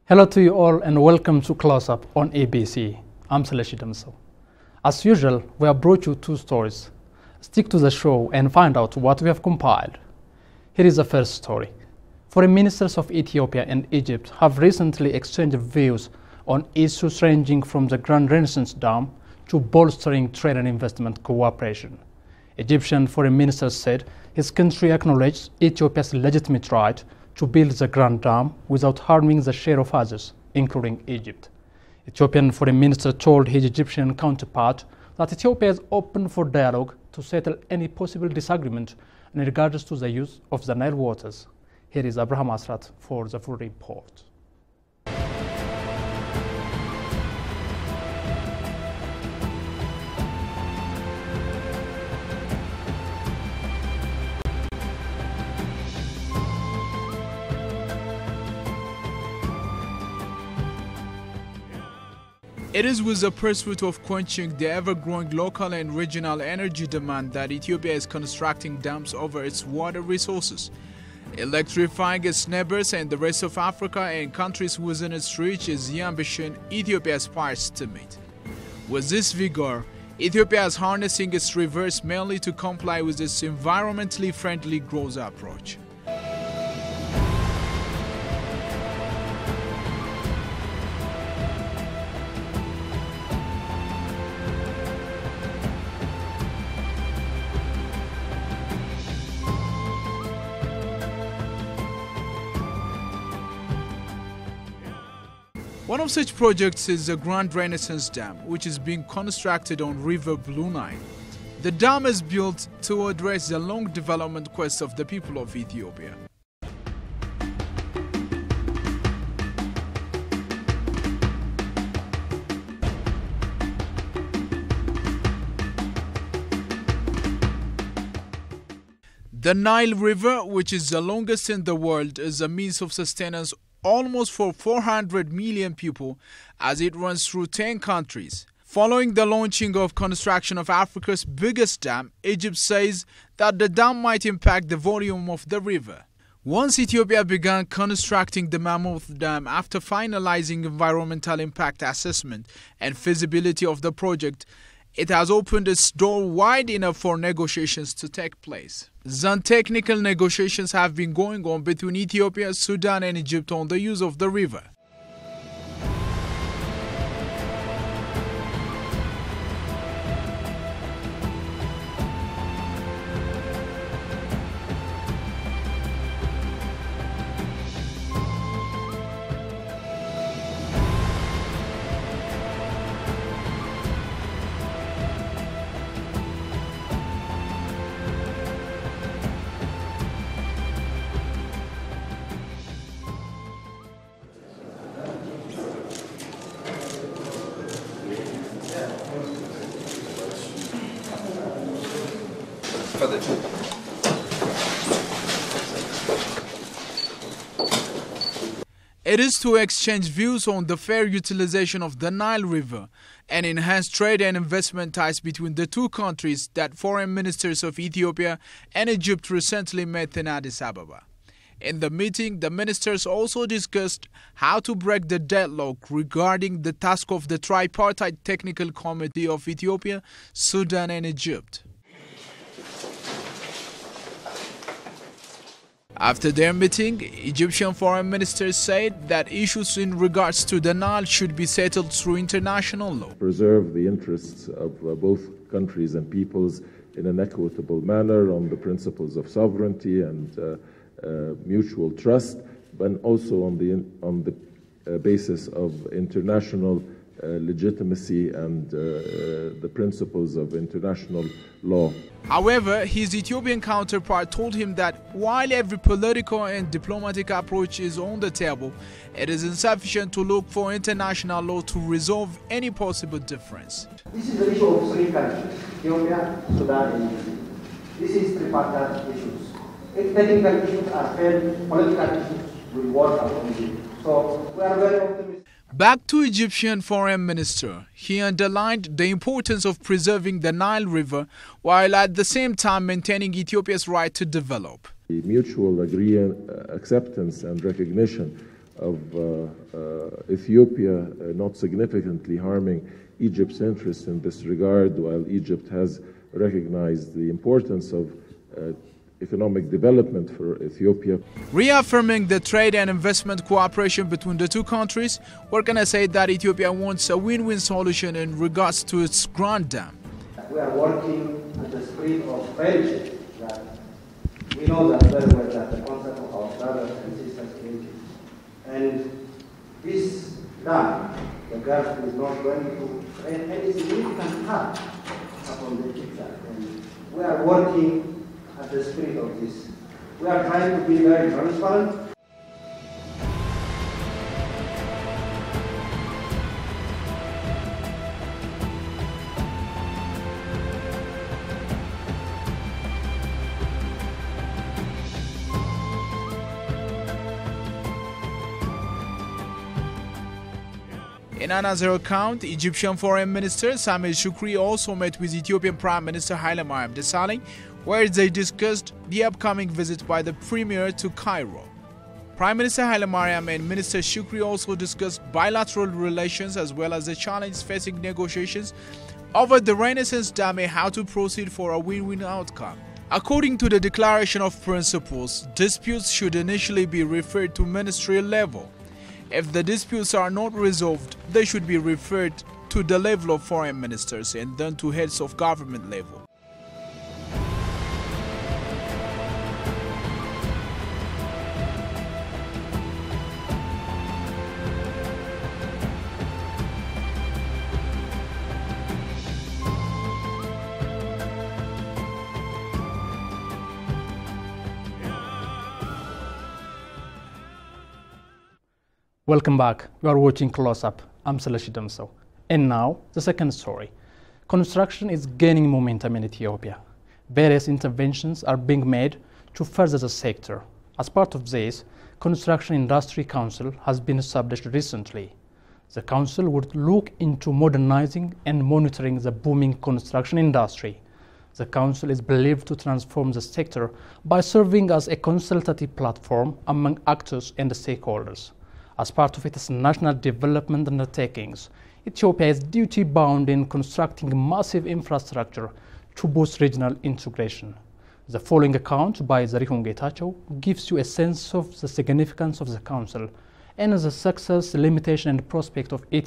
Hello to you all and welcome to Close Up on ABC. I'm Seleshi Damso. As usual, we have brought you two stories. Stick to the show and find out what we have compiled. Here is the first story. Foreign ministers of Ethiopia and Egypt have recently exchanged views on issues ranging from the Grand Renaissance Dam to bolstering trade and investment cooperation. Egyptian foreign minister said his country acknowledged Ethiopia's legitimate right to build the Grand Dam without harming the share of others, including Egypt. Ethiopian foreign minister told his Egyptian counterpart that Ethiopia is open for dialogue to settle any possible disagreement in regards to the use of the Nile waters. Here is Abraham Asrat for the full report. It is with the pursuit of quenching the ever-growing local and regional energy demand that Ethiopia is constructing dams over its water resources, electrifying its neighbors and the rest of Africa and countries within its reach is the ambition Ethiopia aspires to meet. With this vigor, Ethiopia is harnessing its rivers mainly to comply with its environmentally friendly growth approach. One of such projects is the Grand Renaissance Dam, which is being constructed on River Blue Nile. The dam is built to address the long development quest of the people of Ethiopia. The Nile River, which is the longest in the world, is a means of sustenance almost for 400 million people as it runs through 10 countries. Following the launching of construction of Africa's biggest dam, Egypt says that the dam might impact the volume of the river. Once Ethiopia began constructing the Mammoth Dam after finalizing environmental impact assessment and feasibility of the project, it has opened its door wide enough for negotiations to take place. Some technical negotiations have been going on between Ethiopia, Sudan and Egypt on the use of the river. It is to exchange views on the fair utilization of the Nile River and enhance trade and investment ties between the two countries that foreign ministers of Ethiopia and Egypt recently met in Addis Ababa. In the meeting, the ministers also discussed how to break the deadlock regarding the task of the Tripartite Technical Committee of Ethiopia, Sudan and Egypt. After their meeting, Egyptian foreign ministers said that issues in regards to the Nile should be settled through international law. Preserve the interests of both countries and peoples in an equitable manner on the principles of sovereignty and mutual trust, but also on the basis of international legitimacy and the principles of international law. However, his Ethiopian counterpart told him that while every political and diplomatic approach is on the table, it is insufficient to look for international law to resolve any possible difference. This is the issue of three countries, Ethiopia, Sudan and Egypt. This is tripartite issues. If technical issues are failed, political issues will work accordingly. So we are very optimistic. Back to Egyptian foreign minister, he underlined the importance of preserving the Nile River while at the same time maintaining Ethiopia's right to develop. The mutual acceptance and recognition of Ethiopia not significantly harming Egypt's interests in this regard, while Egypt has recognized the importance of economic development for Ethiopia. Reaffirming the trade and investment cooperation between the two countries, we're going to say that Ethiopia wants a win-win solution in regards to its Grand Dam. We are working at the spirit of friendship. That we know that very well that the concept of our brothers and sisters created. And this dam, the Gulf, is not going to create any significant harm upon the future. And we are working at the spirit of this. We are trying to be very transparent. In another account, Egyptian Foreign Minister Sameh Shoukry also met with Ethiopian Prime Minister Hailemariam Desalegn, where they discussed the upcoming visit by the Premier to Cairo. Prime Minister Hailemariam and Minister Shoukry also discussed bilateral relations as well as the challenges facing negotiations over the Renaissance Dam and how to proceed for a win-win outcome. According to the Declaration of Principles, disputes should initially be referred to ministerial level. If the disputes are not resolved, they should be referred to the level of foreign ministers and then to heads of government level. Welcome back. You are watching Close Up. I'm Seleshi Damso. And now, the second story. Construction is gaining momentum in Ethiopia. Various interventions are being made to further the sector. As part of this, Construction Industry Council has been established recently. The council would look into modernizing and monitoring the booming construction industry. The council is believed to transform the sector by serving as a consultative platform among actors and stakeholders. As part of its national development undertakings, Ethiopia is duty-bound in constructing massive infrastructure to boost regional integration. The following account by Zarihun Getachew gives you a sense of the significance of the Council and the success, limitation and prospect of Ethiopia